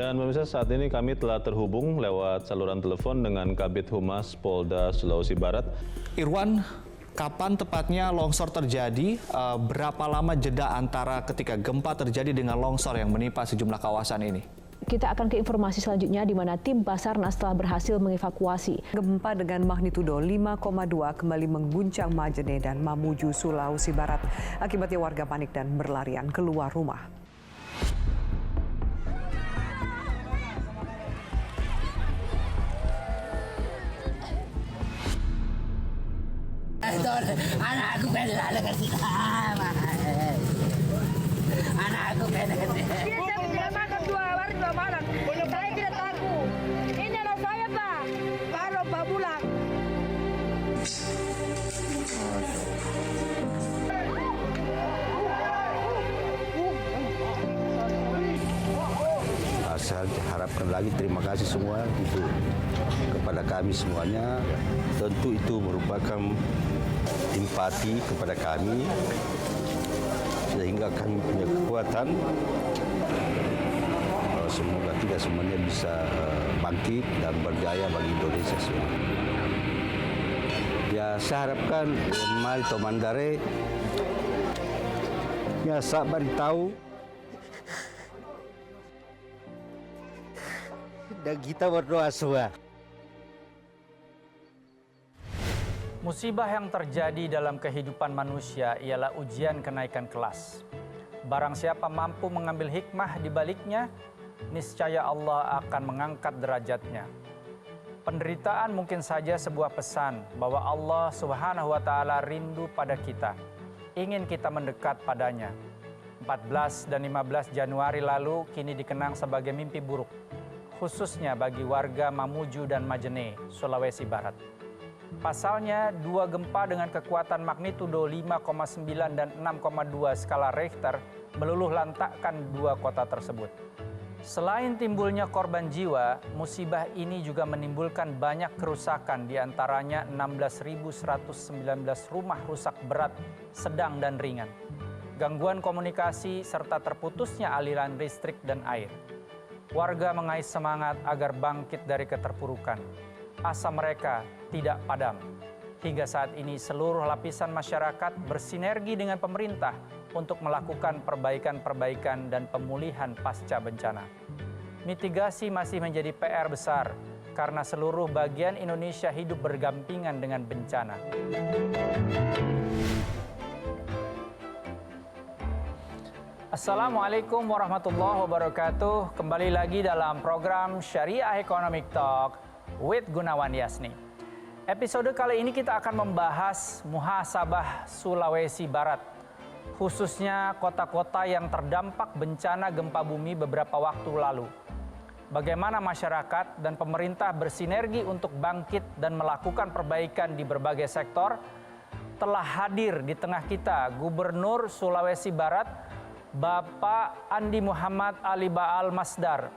Dan pemirsa, saat ini kami telah terhubung lewat saluran telepon dengan Kabid Humas Polda Sulawesi Barat. Irwan, kapan tepatnya longsor terjadi? Berapa lama jeda antara ketika gempa terjadi dengan longsor yang menimpa sejumlah kawasan ini? Kita akan ke informasi selanjutnya di mana tim Basarnas telah berhasil mengevakuasi. Gempa dengan magnitudo 5,2 kembali mengguncang Majene dan Mamuju, Sulawesi Barat. Akibatnya warga panik dan berlarian keluar rumah. Anakku pengen ada kasih anakku pengen kasih. Dia tidak makan 2 hari 2 malam. Saya tidak takut. Ini anak saya, Pak. Baru 4 bulan. Saya harapkan lagi terima kasih semua itu kepada kami semuanya. Tentu itu merupakan empati kepada kami sehingga kami punya kekuatan. Semoga kita semuanya bisa bangkit dan berjaya bagi Indonesia semua. Ya, saya harapkan mari Tomandare ya sabar tahu dan kita berdoa semua. Musibah yang terjadi dalam kehidupan manusia ialah ujian kenaikan kelas. Barang siapa mampu mengambil hikmah di baliknya, niscaya Allah akan mengangkat derajatnya. Penderitaan mungkin saja sebuah pesan bahwa Allah Subhanahu wa Ta'ala rindu pada kita, ingin kita mendekat padanya. 14 dan 15 Januari lalu kini dikenang sebagai mimpi buruk, khususnya bagi warga Mamuju dan Majene, Sulawesi Barat. Pasalnya, 2 gempa dengan kekuatan magnitudo 5,9 dan 6,2 skala Richter meluluh lantakkan 2 kota tersebut. Selain timbulnya korban jiwa, musibah ini juga menimbulkan banyak kerusakan, diantaranya 16.119 rumah rusak berat, sedang dan ringan. Gangguan komunikasi serta terputusnya aliran listrik dan air. Warga mengais semangat agar bangkit dari keterpurukan. Asa mereka tidak padam. Hingga saat ini seluruh lapisan masyarakat bersinergi dengan pemerintah untuk melakukan perbaikan-perbaikan dan pemulihan pasca bencana. Mitigasi masih menjadi PR besar karena seluruh bagian Indonesia hidup berdampingan dengan bencana. Assalamualaikum warahmatullahi wabarakatuh. Kembali lagi dalam program Syariah Economic Talk with Gunawan Yasni. Episode kali ini kita akan membahas muhasabah Sulawesi Barat, khususnya kota-kota yang terdampak bencana gempa bumi beberapa waktu lalu. Bagaimana masyarakat dan pemerintah bersinergi untuk bangkit dan melakukan perbaikan di berbagai sektor. Telah hadir di tengah kita Gubernur Sulawesi Barat, Bapak Andi Muhammad Ali Baal Masdar.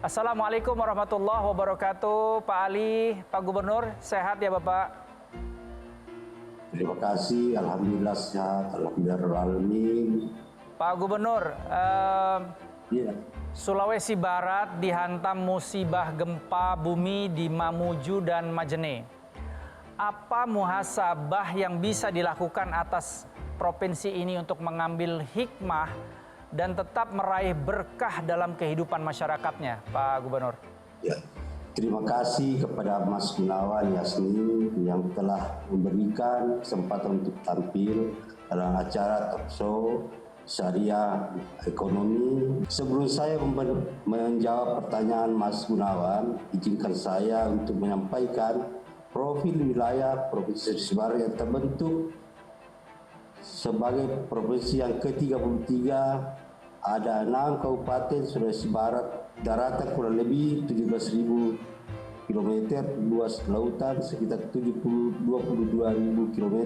Assalamualaikum warahmatullahi wabarakatuh, Pak Ali, Pak Gubernur, sehat ya Bapak? Terima kasih, alhamdulillah sehat, alhamdulillah. Pak Gubernur, Sulawesi Barat dihantam musibah gempa bumi di Mamuju dan Majene. Apa muhasabah yang bisa dilakukan atas provinsi ini untuk mengambil hikmah dan tetap meraih berkah dalam kehidupan masyarakatnya, Pak Gubernur? Ya, terima kasih kepada Mas Gunawan Yasni yang telah memberikan kesempatan untuk tampil dalam acara talk show Syariah Ekonomi. Sebelum saya menjawab pertanyaan Mas Gunawan, izinkan saya untuk menyampaikan profil wilayah Provinsi Sulawesi Barat yang terbentuk sebagai provinsi yang ke-33. Ada 6 kabupaten Sulawesi Barat, daratan kurang lebih 17.000 km, luas lautan sekitar 22.000 km,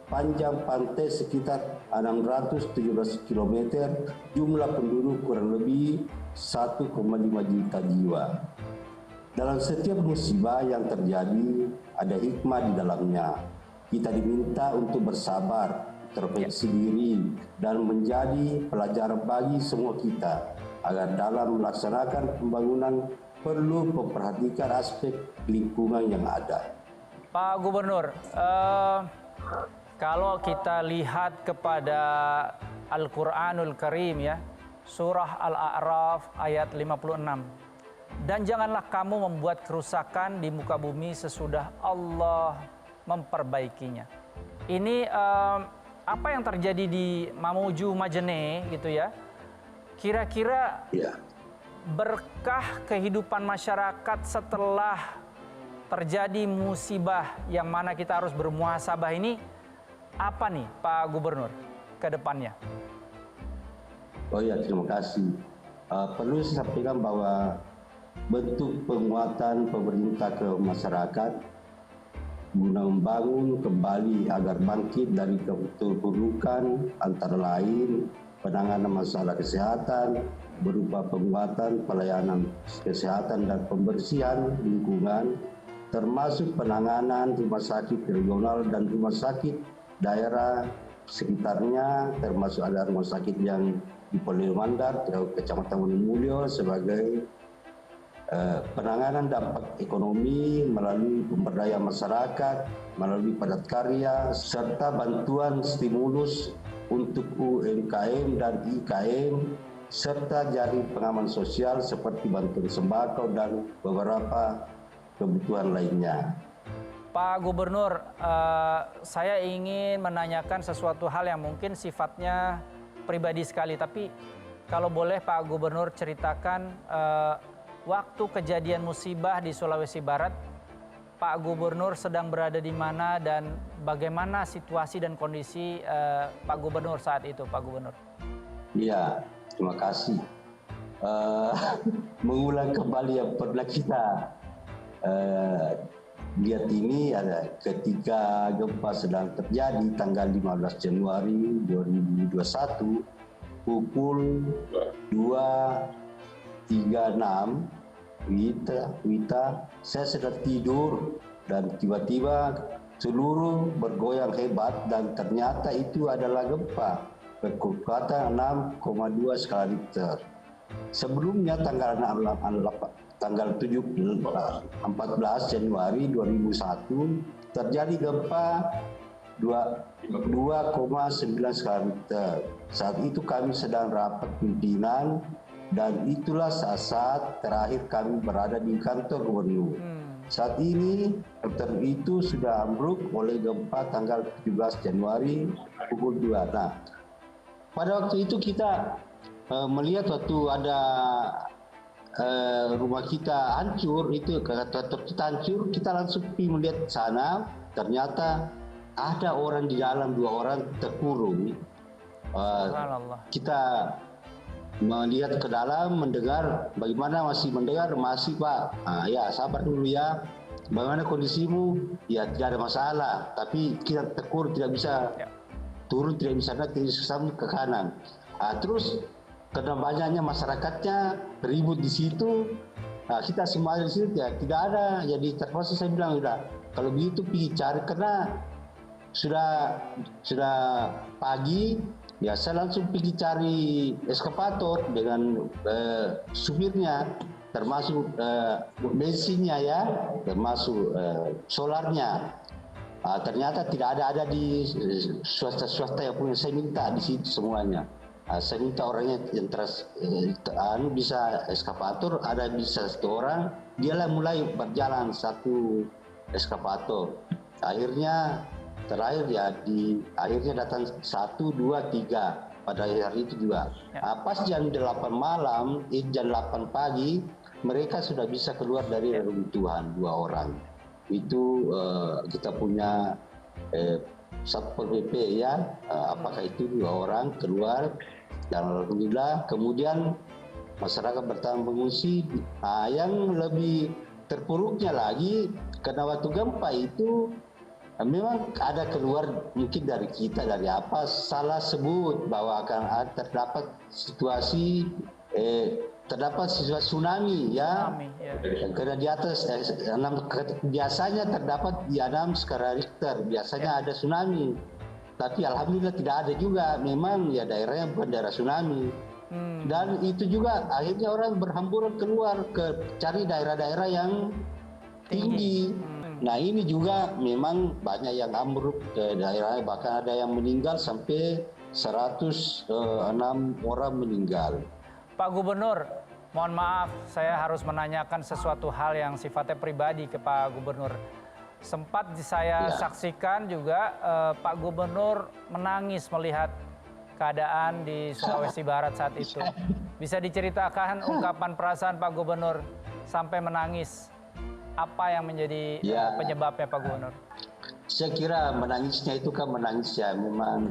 panjang pantai sekitar 617 km, jumlah penduduk kurang lebih 1,5 juta jiwa. Dalam setiap musibah yang terjadi, ada hikmah di dalamnya. Kita diminta untuk bersabar, introspeksi diri, dan menjadi pelajaran bagi semua kita. agar dalam melaksanakan pembangunan perlu memperhatikan aspek lingkungan yang ada. Pak Gubernur, kalau kita lihat kepada Al-Quranul Karim ya, surah Al-A'raf ayat 56. Dan janganlah kamu membuat kerusakan di muka bumi sesudah Allah memperbaikinya. Ini apa yang terjadi di Mamuju Majene gitu ya, kira-kira berkah kehidupan masyarakat setelah terjadi musibah yang mana kita harus bermuhasabah ini, apa nih Pak Gubernur ke depannya? Oh ya, terima kasih. Perlu saya sampaikan bahwa bentuk penguatan pemerintah ke masyarakat guna membangun kembali agar bangkit dari keterpurukan, antara lain penanganan masalah kesehatan berupa penguatan pelayanan kesehatan dan pembersihan lingkungan, termasuk penanganan rumah sakit regional dan rumah sakit daerah sekitarnya, termasuk ada rumah sakit yang di Polewali Mandar, Kecamatan Wonomulyo sebagai penanganan dampak ekonomi melalui pemberdayaan masyarakat, melalui padat karya, serta bantuan stimulus untuk UMKM dan IKM, serta jaring pengaman sosial seperti bantuan sembako dan beberapa kebutuhan lainnya. Pak Gubernur, saya ingin menanyakan sesuatu hal yang mungkin sifatnya pribadi sekali, tapi kalau boleh Pak Gubernur ceritakan waktu kejadian musibah di Sulawesi Barat, Pak Gubernur sedang berada di mana dan bagaimana situasi dan kondisi Pak Gubernur saat itu, Pak Gubernur? Iya, terima kasih. Mengulang kembali yang pernah kita lihat ini ada ketika gempa sedang terjadi tanggal 15 Januari 2021 pukul 2.36 Wita, saya sedang tidur dan tiba-tiba seluruh bergoyang hebat dan ternyata itu adalah gempa berkekuatan 6,2 skala Richter. Sebelumnya tanggal 14 Januari 2001 terjadi gempa 2,9 skala Richter. Saat itu kami sedang rapat pimpinan dan itulah saat terakhir kami berada di kantor gubernur. Saat ini hotel itu sudah ambruk oleh gempa tanggal 17 Januari pukul 2. Nah, pada waktu itu kita melihat waktu ada rumah kita hancur, itu kantor kita hancur, kita langsung pergi melihat sana, ternyata ada orang di dalam, 2 orang terkurung. Kita melihat ke dalam, mendengar, bagaimana, masih mendengar, masih Pak, ya sabar dulu ya, bagaimana kondisimu, ya tidak ada masalah, tapi kita terkurung, tidak bisa turun, tidak bisa naik, tidak bisa ke kanan. Terus karena banyaknya masyarakatnya ribut di situ, kita semua di situ ya tidak ada, jadi terpaksa saya bilang udah kalau begitu pergi cari, karena sudah pagi. Ya, saya langsung pergi cari eskavator dengan supirnya, termasuk bensinnya ya, termasuk solarnya. Ternyata tidak ada di swasta yang punya. Saya minta di situ semuanya. Saya minta orangnya yang bisa eskavator, ada bisa 1 orang. Dialah mulai berjalan 1 eskavator. Akhirnya terakhir ya akhirnya datang 1, 2, 3 pada hari itu juga. Pas jam 8 malam, jam 8 pagi mereka sudah bisa keluar dari reruntuhan 2 orang. Itu kita punya Satpol PP ya, apakah itu 2 orang keluar dan alhamdulillah. Kemudian masyarakat bertahan mengungsi. Yang lebih terpuruknya lagi karena waktu gempa itu memang ada keluar mungkin dari kita, dari apa, salah sebut bahwa akan terdapat situasi tsunami ya. Karena di atas biasanya terdapat di 6 skala Richter, biasanya ada tsunami. Tapi alhamdulillah tidak ada juga, memang ya daerahnya bukan daerah tsunami. Dan itu juga akhirnya orang berhamburan keluar ke cari daerah-daerah yang tinggi. Nah ini juga memang banyak yang ambruk ke daerah, bahkan ada yang meninggal sampai 106 orang meninggal. Pak Gubernur, mohon maaf saya harus menanyakan sesuatu hal yang sifatnya pribadi ke Pak Gubernur. Sempat saya saksikan juga Pak Gubernur menangis melihat keadaan di Sulawesi Barat saat itu. Bisa diceritakan ungkapan perasaan Pak Gubernur sampai menangis? Apa yang menjadi penyebabnya Pak Gubernur? Saya kira menangisnya itu kan menangis ya memang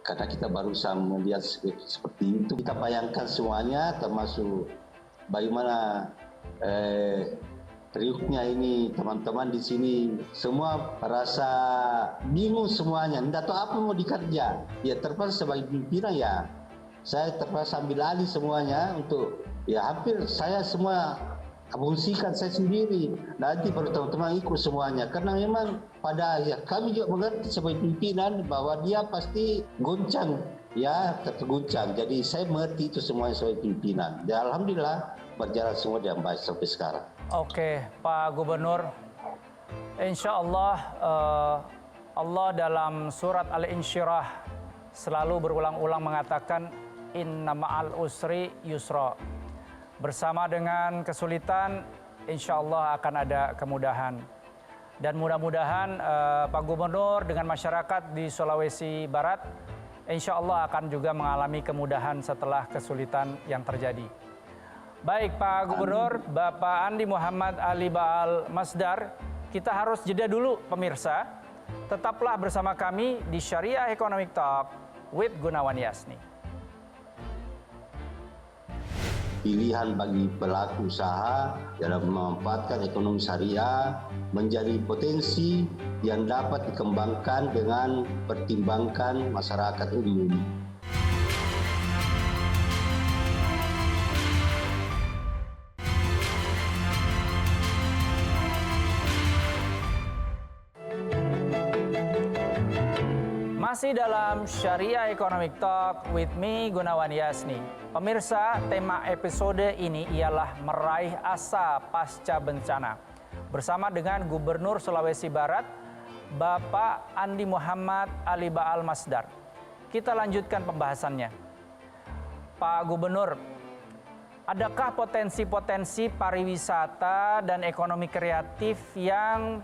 karena kita barusan melihat seperti itu. Kita bayangkan semuanya termasuk bagaimana riuknya ini teman-teman di sini semua rasa bingung semuanya, tidak tahu apa mau dikerja. Ya terpaksa sebagai pimpinan ya, saya terpaksa ambil alih semuanya untuk ya hampir saya semua fungsikan saya sendiri. Nanti baru teman-teman ikut semuanya karena memang pada ya kami juga mengerti sebagai pimpinan bahwa dia pasti goncang ya terguncang. Jadi saya mengerti itu semuanya sebagai pimpinan. Dan alhamdulillah berjalan semua dengan baik sampai sekarang. Oke, Pak Gubernur, insya Allah Allah dalam surat Al-Insyirah selalu berulang-ulang mengatakan inna ma'al usri yusra. Bersama dengan kesulitan, insya Allah akan ada kemudahan. Dan mudah-mudahan Pak Gubernur dengan masyarakat di Sulawesi Barat, insya Allah akan juga mengalami kemudahan setelah kesulitan yang terjadi. Baik Pak Gubernur, Bapak Andi Muhammad Ali Baal Masdar, kita harus jeda dulu pemirsa. Tetaplah bersama kami di Syariah Economic Talk with Gunawan Yasni. Pilihan bagi pelaku usaha dalam memanfaatkan ekonomi syariah menjadi potensi yang dapat dikembangkan dengan pertimbangkan masyarakat umum. Masih dalam Syariah Economic Talk with me, Gunawan Yasni. Pemirsa, tema episode ini ialah meraih asa pasca bencana. Bersama dengan Gubernur Sulawesi Barat, Bapak Andi Muhammad Ali Baal Masdar. Kita lanjutkan pembahasannya. Pak Gubernur, adakah potensi-potensi pariwisata dan ekonomi kreatif yang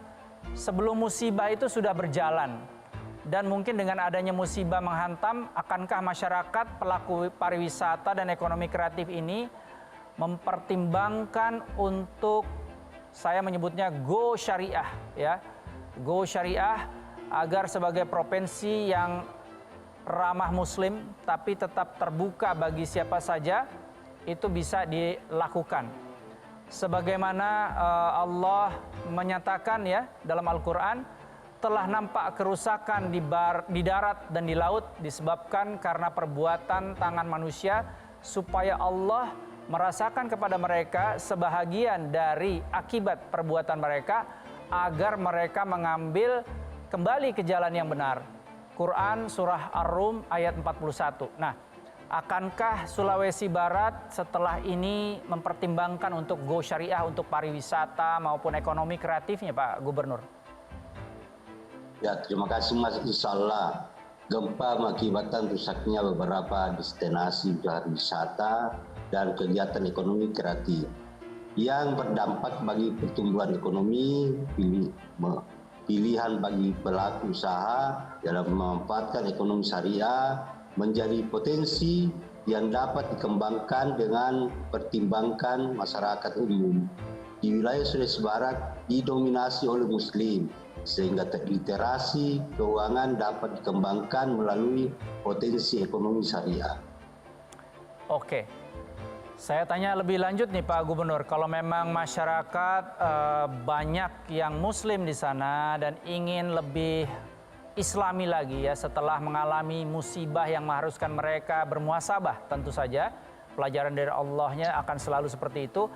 sebelum musibah itu sudah berjalan? Dan mungkin dengan adanya musibah menghantam, akankah masyarakat pelaku pariwisata dan ekonomi kreatif ini mempertimbangkan untuk, saya menyebutnya go syariah, ya, go syariah agar sebagai provinsi yang ramah muslim tapi tetap terbuka bagi siapa saja itu bisa dilakukan. Sebagaimana Allah menyatakan ya dalam Al-Quran, telah nampak kerusakan di darat dan di laut disebabkan karena perbuatan tangan manusia, supaya Allah merasakan kepada mereka sebahagian dari akibat perbuatan mereka agar mereka mengambil kembali ke jalan yang benar. Quran Surah Ar-Rum ayat 41. Nah, akankah Sulawesi Barat setelah ini mempertimbangkan untuk go syariah untuk pariwisata maupun ekonomi kreatifnya Pak Gubernur? Ya, terima kasih Mas. Insyaallah gempa mengakibatkan rusaknya beberapa destinasi pariwisata dan kegiatan ekonomi kreatif yang berdampak bagi pertumbuhan ekonomi. Pilihan bagi pelaku usaha dalam memanfaatkan ekonomi syariah menjadi potensi yang dapat dikembangkan dengan pertimbangkan masyarakat umum. Di wilayah Sulawesi Barat didominasi oleh Muslim, sehingga literasi keuangan dapat dikembangkan melalui potensi ekonomi syariah. Oke, saya tanya lebih lanjut nih Pak Gubernur, kalau memang masyarakat banyak yang Muslim di sana dan ingin lebih Islami lagi ya setelah mengalami musibah yang mengharuskan mereka bermuhasabah, tentu saja pelajaran dari Allahnya akan selalu seperti itu.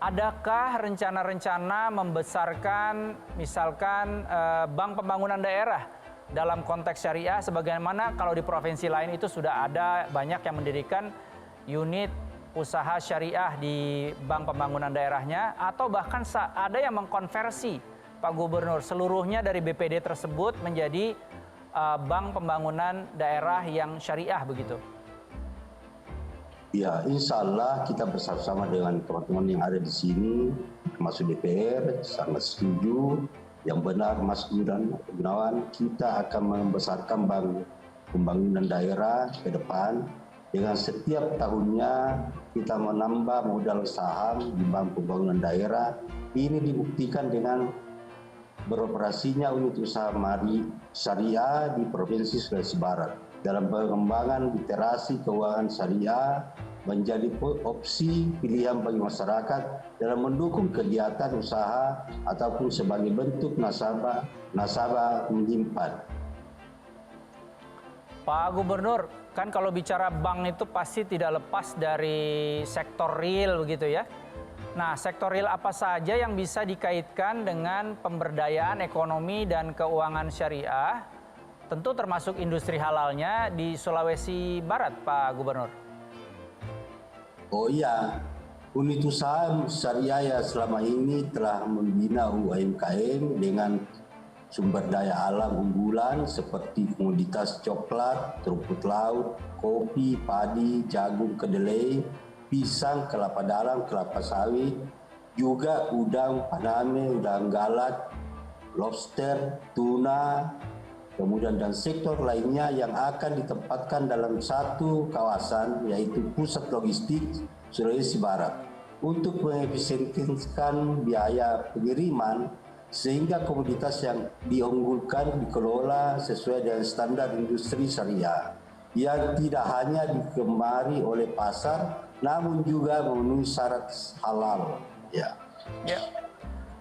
Adakah rencana-rencana membesarkan misalkan bank pembangunan daerah dalam konteks syariah, sebagaimana kalau di provinsi lain itu sudah ada banyak yang mendirikan unit usaha syariah di bank pembangunan daerahnya, atau bahkan ada yang mengkonversi, Pak Gubernur, seluruhnya dari BPD tersebut menjadi bank pembangunan daerah yang syariah begitu. Ya, insya Allah kita bersama-sama dengan teman-teman yang ada di sini, termasuk DPR, sangat setuju. Yang benar, Mas Gunawan, kita akan membesarkan bank pembangunan daerah ke depan. Dengan setiap tahunnya kita menambah modal saham di bank pembangunan daerah. Ini dibuktikan dengan beroperasinya unit usaha syariah di Provinsi Sulawesi Barat. Dalam pengembangan literasi keuangan syariah menjadi opsi pilihan bagi masyarakat dalam mendukung kegiatan usaha ataupun sebagai bentuk nasabah menyimpan. Pak Gubernur, kan kalau bicara bank itu pasti tidak lepas dari sektor real begitu ya. Nah, sektor real apa saja yang bisa dikaitkan dengan pemberdayaan ekonomi dan keuangan syariah? Tentu termasuk industri halalnya di Sulawesi Barat, Pak Gubernur. Oh iya, unit usaha syariah yang selama ini telah membina UMKM dengan sumber daya alam unggulan seperti komoditas coklat, rumput laut, kopi, padi, jagung, kedelai, pisang, kelapa dalam, kelapa sawit, juga udang paname, udang galak, lobster, tuna, kemudian dan sektor lainnya yang akan ditempatkan dalam satu kawasan, yaitu pusat logistik Sulawesi Barat, untuk mengefisienkan biaya pengiriman sehingga komoditas yang diunggulkan dikelola sesuai dengan standar industri syariah yang tidak hanya digemari oleh pasar namun juga memenuhi syarat halal. Ya.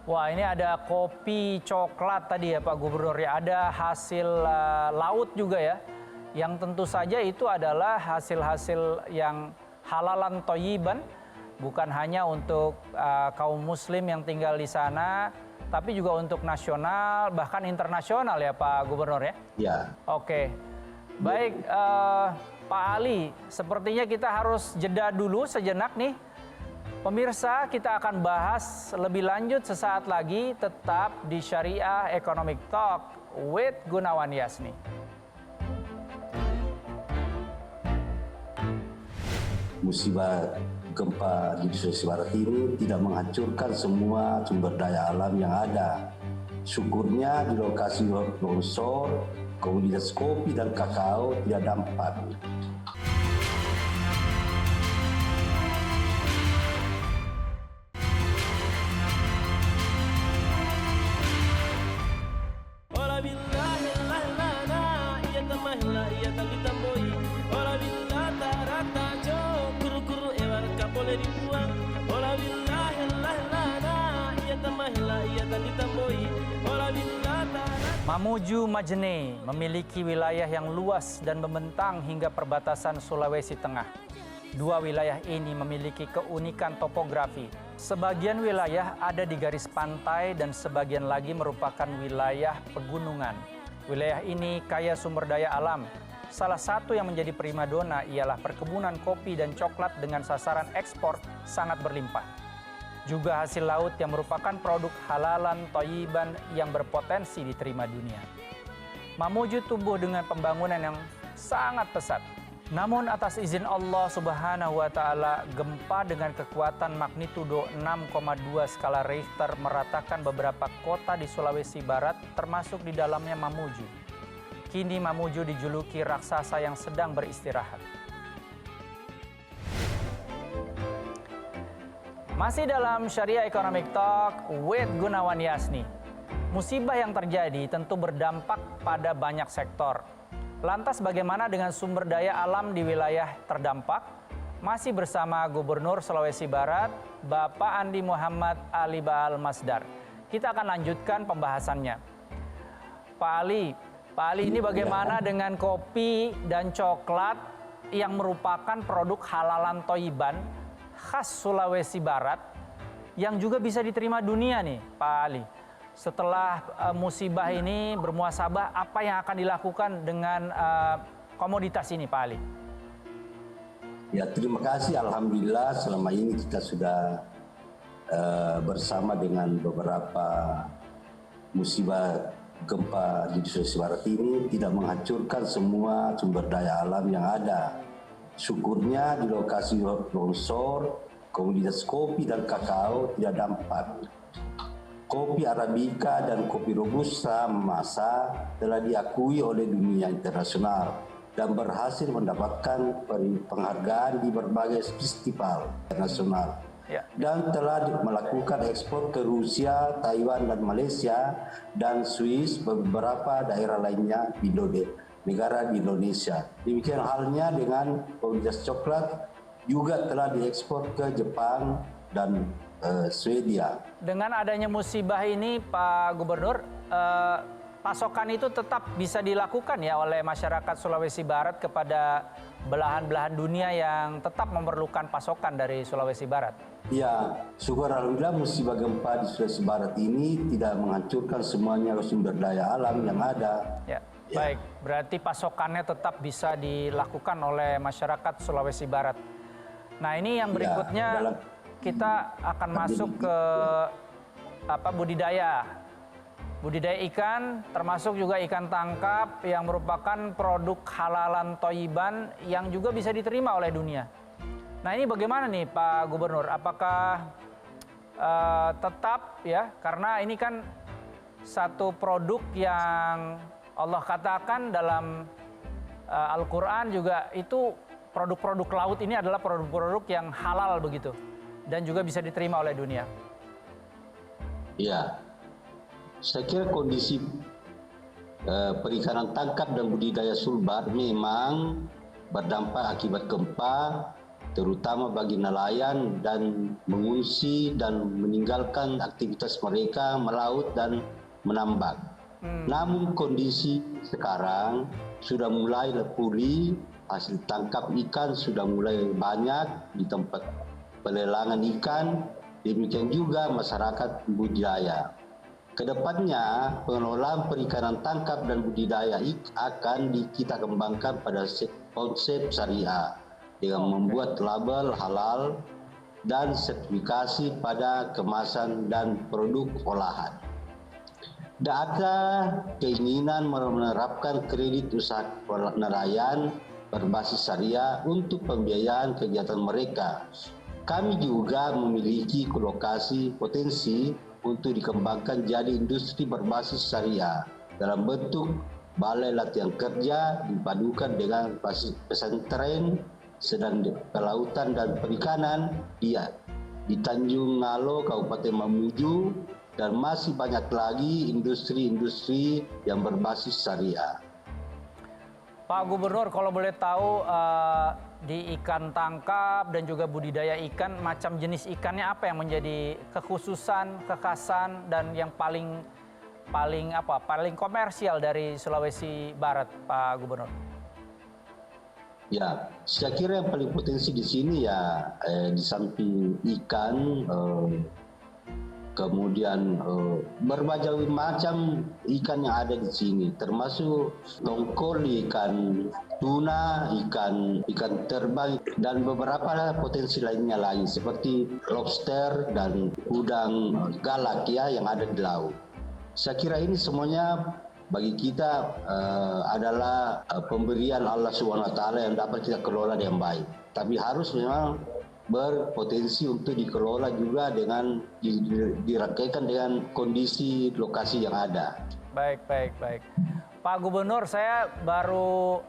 Wah, ini ada kopi coklat tadi ya Pak Gubernur ya, ada hasil laut juga ya, yang tentu saja itu adalah hasil-hasil yang halalan toyiban, bukan hanya untuk kaum muslim yang tinggal di sana, tapi juga untuk nasional, bahkan internasional ya Pak Gubernur ya? Ya. Oke, baik Pak Ali, sepertinya kita harus jeda dulu sejenak nih. Pemirsa, kita akan bahas lebih lanjut sesaat lagi, tetap di Syariah Economic Talk with Gunawan Yasni. Musibah gempa di Sulawesi Barat ini tidak menghancurkan semua sumber daya alam yang ada. Syukurnya di lokasi longsor, komoditas kopi dan kakao tidak dampak. Mamuju Majene memiliki wilayah yang luas dan membentang hingga perbatasan Sulawesi Tengah. Dua wilayah ini memiliki keunikan topografi. Sebagian wilayah ada di garis pantai dan sebagian lagi merupakan wilayah pegunungan. Wilayah ini kaya sumber daya alam. Salah satu yang menjadi primadona ialah perkebunan kopi dan coklat dengan sasaran ekspor sangat berlimpah. Juga hasil laut yang merupakan produk halalan toyiban yang berpotensi diterima dunia. Mamuju tumbuh dengan pembangunan yang sangat pesat. Namun atas izin Allah Subhanahu wa Ta'ala, gempa dengan kekuatan magnitudo 6,2 skala Richter meratakan beberapa kota di Sulawesi Barat, termasuk di dalamnya Mamuju. Kini Mamuju dijuluki raksasa yang sedang beristirahat. Masih dalam Syariah Economic Talk with Gunawan Yasni. Musibah yang terjadi tentu berdampak pada banyak sektor. Lantas bagaimana dengan sumber daya alam di wilayah terdampak? Masih bersama Gubernur Sulawesi Barat, Bapak Andi Muhammad Ali Baal Masdar. Kita akan lanjutkan pembahasannya. Pak Ali ini bagaimana dengan kopi dan coklat yang merupakan produk halalan toyiban khas Sulawesi Barat yang juga bisa diterima dunia nih, Pak Ali. setelah musibah ini bermuasabah, apa yang akan dilakukan dengan komoditas ini, Pak Ali? Ya, terima kasih. Alhamdulillah selama ini kita sudah bersama dengan beberapa musibah gempa di Sulawesi Barat ini tidak menghancurkan semua sumber daya alam yang ada. Syukurnya di lokasi longsor, komoditas kopi dan kakao tidak dampak. Kopi Arabica dan kopi Robusta Masa telah diakui oleh dunia internasional dan berhasil mendapatkan penghargaan di berbagai festival internasional. Dan telah melakukan ekspor ke Rusia, Taiwan dan Malaysia dan Swiss beberapa daerah lainnya di negara di Indonesia. Demikian halnya dengan komoditas coklat juga telah diekspor ke Jepang dan Swedia. Dengan adanya musibah ini, Pak Gubernur, pasokan itu tetap bisa dilakukan ya oleh masyarakat Sulawesi Barat kepada belahan-belahan dunia yang tetap memerlukan pasokan dari Sulawesi Barat. Ya, syukur alhamdulillah musibah gempa di Sulawesi Barat ini tidak menghancurkan semuanya sumber daya alam yang ada. Ya, baik. Berarti pasokannya tetap bisa dilakukan oleh masyarakat Sulawesi Barat. Nah, ini yang berikutnya kita akan masuk ke budidaya ikan, termasuk juga ikan tangkap yang merupakan produk halalan Thayyiban yang juga bisa diterima oleh dunia. Nah, ini bagaimana nih Pak Gubernur? Apakah tetap ya, karena ini kan satu produk yang Allah katakan dalam Al-Quran juga itu produk-produk laut ini adalah produk-produk yang halal begitu dan juga bisa diterima oleh dunia. Ya, saya kira kondisi perikanan tangkap dan budidaya Sulbar memang berdampak akibat gempa, terutama bagi nelayan dan mengungsi dan meninggalkan aktivitas mereka melaut dan menambang. Namun kondisi sekarang sudah mulai pulih, hasil tangkap ikan sudah mulai banyak di tempat pelelangan ikan, demikian juga masyarakat budidaya. Kedepannya pengelolaan perikanan tangkap dan budidaya akan kita kembangkan pada konsep syariah dengan membuat label halal dan sertifikasi pada kemasan dan produk olahan. Dan ada keinginan menerapkan kredit usaha nelayan berbasis syariah untuk pembiayaan kegiatan mereka. Kami juga memiliki lokasi potensi untuk dikembangkan jadi industri berbasis syariah dalam bentuk balai latihan kerja dipadukan dengan pesantren sedang kelautan dan perikanan di Tanjung Ngalo, Kabupaten Mamuju, dan masih banyak lagi industri-industri yang berbasis syariah. Pak Gubernur, kalau boleh tahu di ikan tangkap dan juga budidaya ikan, macam jenis ikannya apa yang menjadi kekhususan, kekhasan dan yang paling komersial dari Sulawesi Barat, Pak Gubernur? Ya, saya kira yang paling potensi di sini ya di samping ikan, kemudian berbagai macam ikan yang ada di sini, termasuk tongkol, ikan tuna, ikan terbang, dan beberapa potensi lainnya lain seperti lobster dan udang galak ya yang ada di laut. Saya kira ini semuanya bagi kita adalah pemberian Allah SWT yang dapat kita kelola dengan baik. Tapi harus memang berpotensi untuk dikelola juga dengan dirangkaikan dengan kondisi lokasi yang ada. Baik. Pak Gubernur, saya baru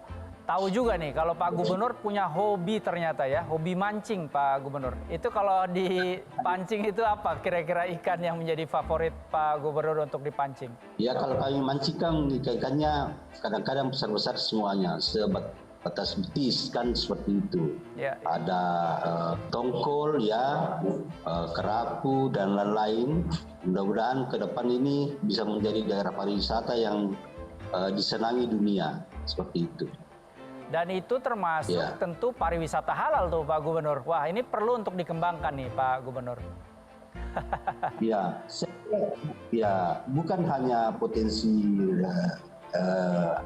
tahu juga nih kalau Pak Gubernur punya hobi ternyata ya, hobi mancing Pak Gubernur. Itu kalau dipancing itu apa kira-kira ikan yang menjadi favorit Pak Gubernur untuk dipancing? Ya, kalau kami mancing kan ikannya kadang-kadang besar-besar semuanya, sebatas betis kan seperti itu. Ya. Ada tongkol ya, kerapu dan lain-lain. Mudah-mudahan ke depan ini bisa menjadi daerah pariwisata yang disenangi dunia seperti itu. Dan itu termasuk tentu pariwisata halal tuh Pak Gubernur. Wah, ini perlu untuk dikembangkan nih Pak Gubernur. Ya, bukan hanya potensi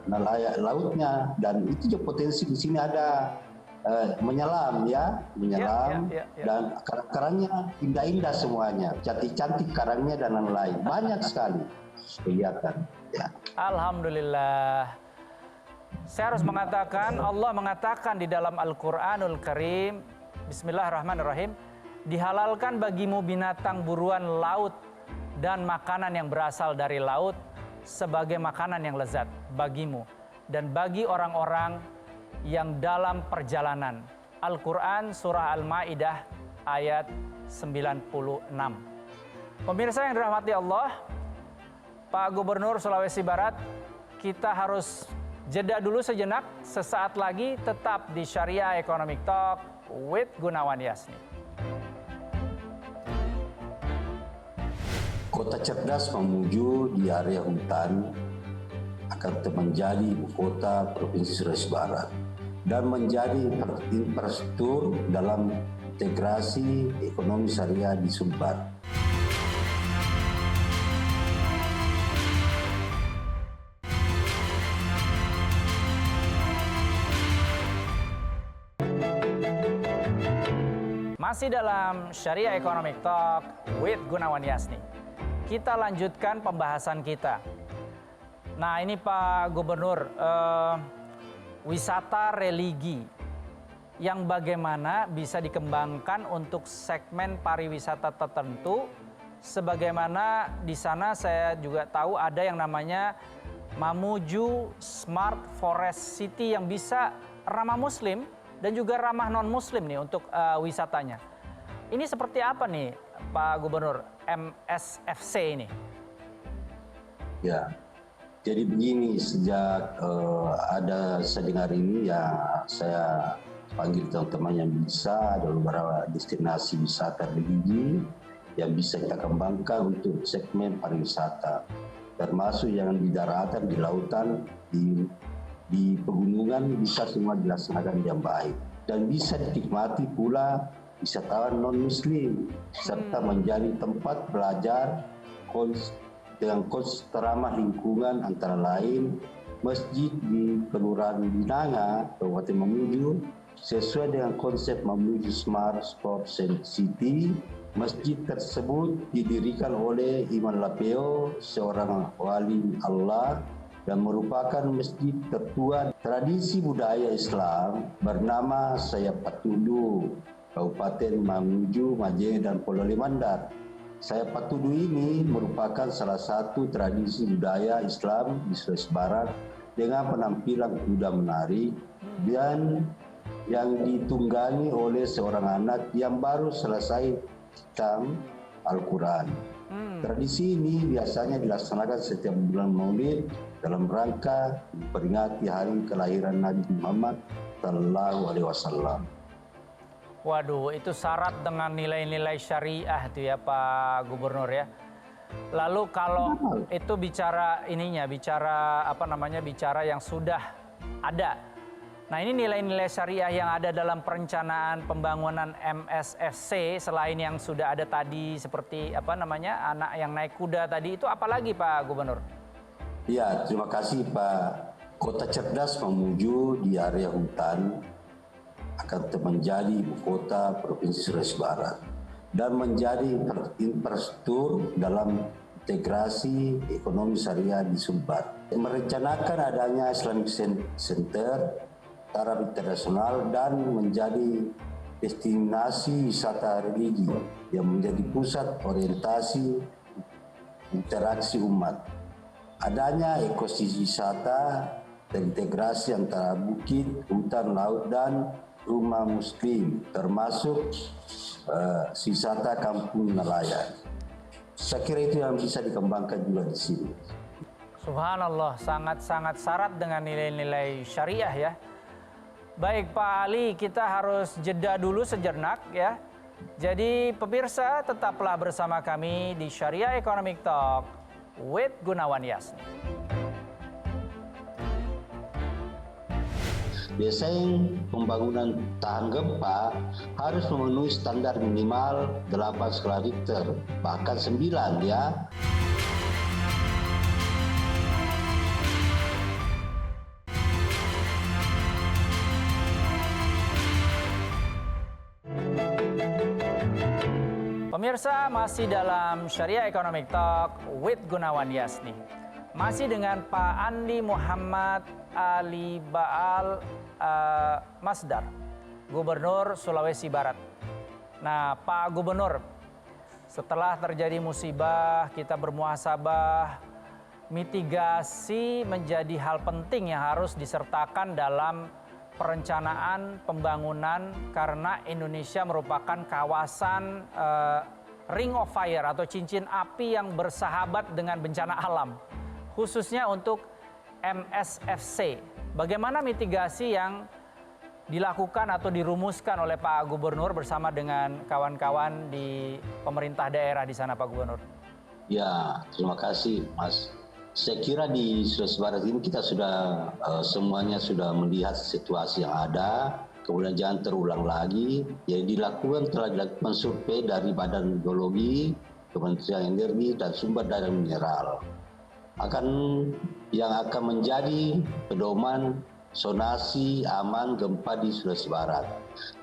nelayan lautnya, dan itu juga potensi di sini ada menyelam dan karang-karangnya indah-indah semuanya, cantik-cantik karangnya dan lain-lain, banyak sekali kelihatan. Ya. Alhamdulillah. Saya harus mengatakan, Allah mengatakan di dalam Al-Quranul Karim, Bismillahirrahmanirrahim, dihalalkan bagimu binatang buruan laut dan makanan yang berasal dari laut sebagai makanan yang lezat bagimu dan bagi orang-orang yang dalam perjalanan. Al-Quran Surah Al-Ma'idah ayat 96. Pemirsa yang dirahmati Allah, Pak Gubernur Sulawesi Barat, kita harus jeda dulu sejenak. Sesaat lagi tetap di Syariah Economic Talk with Gunawan Yasni. Kota cerdas Mamuju di area hutan akan menjadi ibu kota Provinsi Sulawesi Barat dan menjadi infrastruktur dalam integrasi ekonomi syariah di Sumbar. Masih dalam Syariah Economic Talk with Gunawan Yasni. Kita lanjutkan pembahasan kita. Nah ini Pak Gubernur, wisata religi yang bagaimana bisa dikembangkan untuk segmen pariwisata tertentu. Sebagaimana di sana saya juga tahu ada yang namanya Mamuju Smart Forest City yang bisa ramah muslim dan juga ramah non-muslim nih untuk wisatanya. Ini seperti apa nih Pak Gubernur MSFC ini? Ya, jadi begini, sejak ada sedengar ini ya saya panggil teman-teman yang bisa, ada beberapa destinasi wisata religi yang bisa kita kembangkan untuk segmen pariwisata, termasuk yang di daratan, di lautan, di pegunungan bisa semua dilaksanakan yang baik dan bisa dinikmati pula wisatawan non-muslim serta menjadi tempat belajar dengan konsep ramah lingkungan, antara lain masjid di Kelurahan Binanga, Kabupaten Mamuju sesuai dengan konsep Mamuju Smart Sport City. Masjid tersebut didirikan oleh Imam Lapeo, seorang wali Allah, dan merupakan masjid tertua tradisi budaya Islam bernama Sayap Patudu, Kabupaten Mamuju, Majene, dan Polole Mandar. Sayap Patudu ini merupakan salah satu tradisi budaya Islam di Sulawesi Barat dengan penampilan kuda menarik dan yang ditunggangi oleh seorang anak yang baru selesai hitam Al-Quran. Tradisi ini biasanya dilaksanakan setiap bulan Maulid dalam rangka memperingati hari kelahiran Nabi Muhammad SAW. Waduh, itu syarat dengan nilai-nilai syariah itu ya Pak Gubernur ya. Lalu kalau itu bicara bicara yang sudah ada. Nah ini nilai-nilai syariah yang ada dalam perencanaan pembangunan MSFC selain yang sudah ada tadi seperti anak yang naik kuda tadi, itu apa lagi Pak Gubernur? Ya, terima kasih Pak. Kota cerdas Mamuju di area hutan akan menjadi ibu kota Provinsi Sulawesi Barat dan menjadi infrastruktur dalam integrasi ekonomi syariah di Sumbar. Merencanakan adanya Islamic Center taraf internasional dan menjadi destinasi wisata religi yang menjadi pusat orientasi interaksi umat. Adanya ekosistem wisata terintegrasi antara bukit, hutan, laut, dan rumah muslim, termasuk wisata kampung nelayan. Saya kira itu yang bisa dikembangkan juga di sini. Subhanallah, sangat-sangat syarat dengan nilai-nilai syariah ya. Baik Pak Ali, kita harus jeda dulu sejenak ya. Jadi pemirsa tetaplah bersama kami di Syariah Economic Talk with Gunawan Yasni. Desain pembangunan tahan gempa harus memenuhi standar minimal 8 skala Richter, bahkan 9 ya. Pemirsa, masih dalam Syariah Economic Talk with Gunawan Yasni. Masih dengan Pak Andi Muhammad Ali Baal Masdar, Gubernur Sulawesi Barat. Nah, Pak Gubernur, setelah terjadi musibah, kita bermuhasabah, mitigasi menjadi hal penting yang harus disertakan dalam perencanaan pembangunan karena Indonesia merupakan kawasan ring of fire atau cincin api yang bersahabat dengan bencana alam, khususnya untuk MSFC. Bagaimana mitigasi yang dilakukan atau dirumuskan oleh Pak Gubernur bersama dengan kawan-kawan di pemerintah daerah di sana, Pak Gubernur? Ya, terima kasih Mas. Saya kira di Sulawesi Barat ini kita sudah semuanya sudah melihat situasi yang ada, kemudian jangan terulang lagi. Jadi telah dilakukan survei dari Badan Geologi, Kementerian Energi dan Sumber Daya Mineral. Yang akan menjadi pedoman sonasi aman gempa di Sulawesi Barat.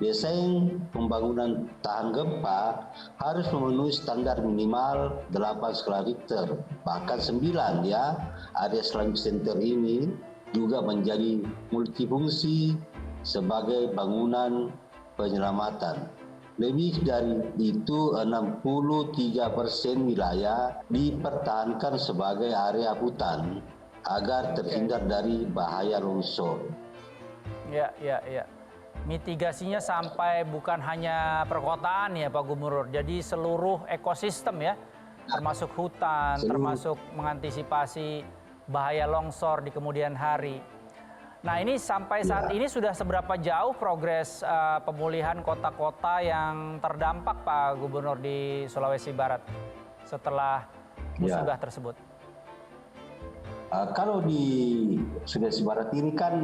Desain pembangunan tahan gempa harus memenuhi standar minimal 8 skala Richter, bahkan 9 ya. Area Islamic Center ini juga menjadi multifungsi sebagai bangunan penyelamatan. Lebih dari itu, 63% wilayah dipertahankan sebagai area hutan agar terhindar dari bahaya longsor. Ya. Mitigasinya sampai bukan hanya perkotaan ya Pak Gubernur, jadi seluruh ekosistem ya, termasuk hutan, termasuk mengantisipasi bahaya longsor di kemudian hari. Nah, ini sampai saat ini sudah seberapa jauh progres pemulihan kota-kota yang terdampak Pak Gubernur di Sulawesi Barat setelah musibah tersebut? Kalau di Sulawesi Barat ini kan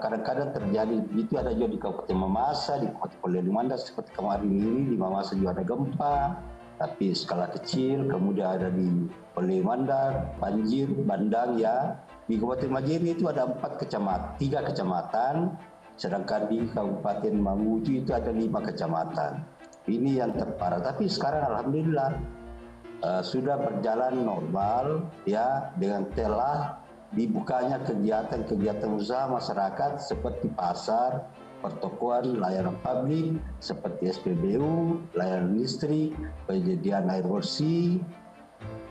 kadang-kadang terjadi, itu ada juga di Kabupaten Mamasa, di Kabupaten Polewali seperti kemarin ini di Mamasa juga ada gempa, tapi skala kecil. Kemudian ada di Polewali Mandar, banjir, bandang ya. Di Kabupaten Majene itu ada 3 kecamatan, sedangkan di Kabupaten Mamuju itu ada 5 kecamatan. Ini yang terparah. Tapi sekarang alhamdulillah sudah berjalan normal ya, dengan telah dibukanya kegiatan usaha masyarakat seperti pasar, pertokoan, layanan publik seperti SPBU, layanan listrik, penyediaan air bersih.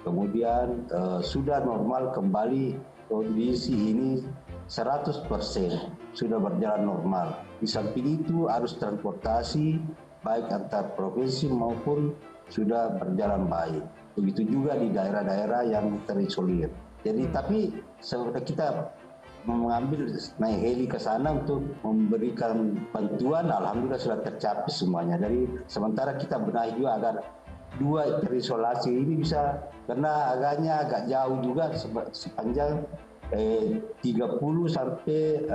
Kemudian sudah normal kembali, kondisi ini 100% sudah berjalan normal. Di samping itu arus transportasi baik antar provinsi maupun sudah berjalan baik. Begitu juga di daerah-daerah yang terisolir. Jadi tapi sebenarnya kita mengambil naik heli ke sana untuk memberikan bantuan, alhamdulillah sudah tercapai semuanya. Dari sementara kita benahi juga agar 2 terisolasi ini bisa, karena agak jauh juga sepanjang 30 sampai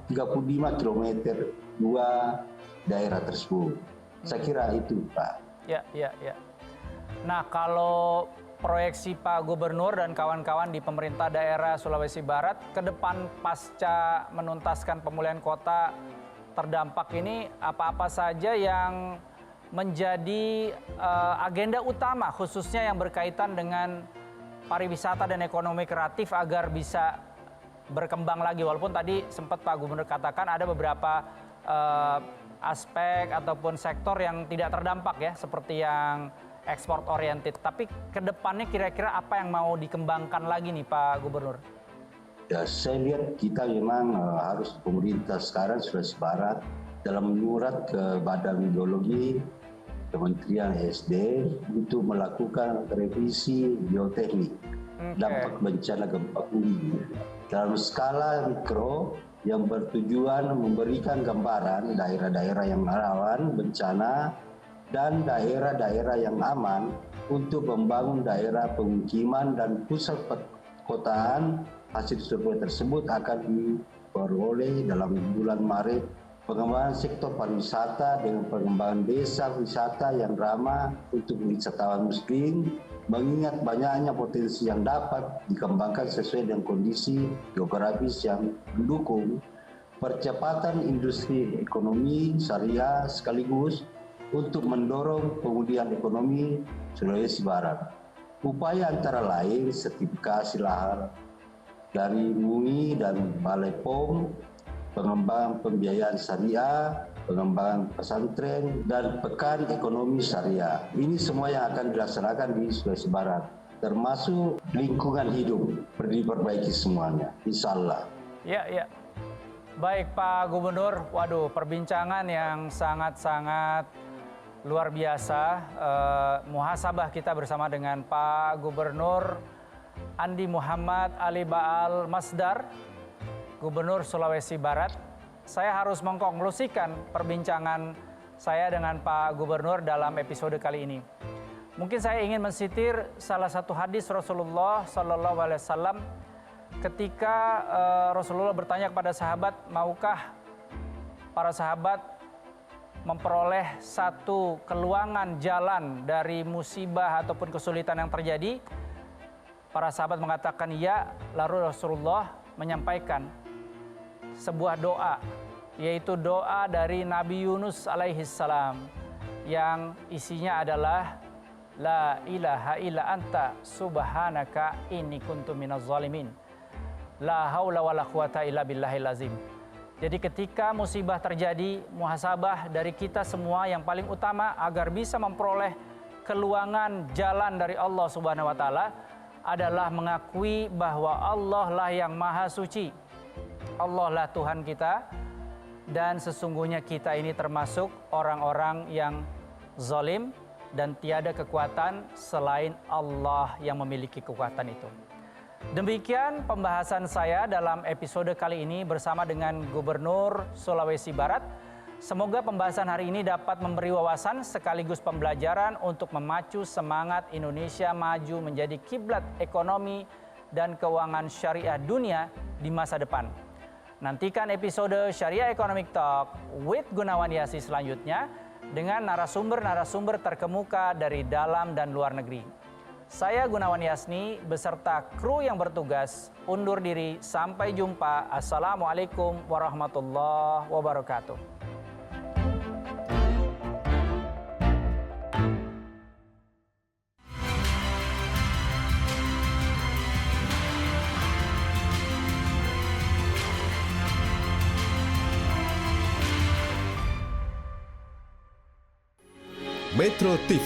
35 km 2 daerah tersebut. Saya kira itu Pak. Ya. Nah, kalau proyeksi Pak Gubernur dan kawan-kawan di pemerintah daerah Sulawesi Barat ke depan pasca menuntaskan pemulihan kota terdampak ini, apa-apa saja yang menjadi agenda utama khususnya yang berkaitan dengan pariwisata dan ekonomi kreatif agar bisa berkembang lagi, walaupun tadi sempat Pak Gubernur katakan ada beberapa aspek ataupun sektor yang tidak terdampak ya, seperti yang ekspor oriented. Tapi ke depannya kira-kira apa yang mau dikembangkan lagi nih Pak Gubernur? Ya, saya lihat kita memang harus pemerintah sekarang Sulawesi Barat dalam menyurat ke Badan Geologi Kementerian ESD untuk melakukan revisi geoteknik dampak bencana gempa bumi dalam skala mikro yang bertujuan memberikan gambaran daerah-daerah yang rawan bencana dan daerah-daerah yang aman untuk membangun daerah pemukiman dan pusat perkotaan. Hasil survei tersebut akan diperoleh dalam bulan Maret. Pengembangan sektor pariwisata dengan pengembangan desa wisata yang ramah untuk wisatawan muslim, mengingat banyaknya potensi yang dapat dikembangkan sesuai dengan kondisi geografis yang mendukung percepatan industri ekonomi syariah sekaligus untuk mendorong pemulihan ekonomi Sulawesi Barat. Upaya antara lain sertifikasi lahan dari MUI dan Balai POM, pengembangan pembiayaan syariah, pengembangan pesantren, dan pekan ekonomi syariah. Ini semua yang akan dilaksanakan di Sulawesi Barat, termasuk lingkungan hidup, perlu diperbaiki semuanya, insya Allah. Ya. Baik Pak Gubernur, waduh perbincangan yang sangat-sangat luar biasa. Muhasabah kita bersama dengan Pak Gubernur Andi Muhammad Ali Baal Masdar, Gubernur Sulawesi Barat. Saya harus mengkonklusikan perbincangan saya dengan Pak Gubernur dalam episode kali ini. Mungkin saya ingin mensitir salah satu hadis Rasulullah SAW ketika Rasulullah bertanya kepada sahabat, maukah para sahabat memperoleh satu keluangan jalan dari musibah ataupun kesulitan yang terjadi? Para sahabat mengatakan ya, lalu Rasulullah menyampaikan sebuah doa, yaitu doa dari Nabi Yunus alaihissalam yang isinya adalah La ilaha illa anta subhanaka inni kuntu minaz zalimin. La haula wala quwata illa billahil azim. Jadi ketika musibah terjadi, muhasabah dari kita semua yang paling utama agar bisa memperoleh keluangan jalan dari Allah Subhanahu wa taala adalah mengakui bahwa Allah lah yang maha suci. Allah lah Tuhan kita, dan sesungguhnya kita ini termasuk orang-orang yang zalim dan tiada kekuatan selain Allah yang memiliki kekuatan itu. Demikian pembahasan saya dalam episode kali ini bersama dengan Gubernur Sulawesi Barat. Semoga pembahasan hari ini dapat memberi wawasan sekaligus pembelajaran untuk memacu semangat Indonesia maju menjadi kiblat ekonomi dan keuangan syariah dunia di masa depan. Nantikan episode Syariah Economic Talk with Gunawan Yasi selanjutnya dengan narasumber-narasumber terkemuka dari dalam dan luar negeri. Saya Gunawan Yasni beserta kru yang bertugas undur diri. Sampai jumpa. Assalamualaikum warahmatullahi wabarakatuh. Metro TV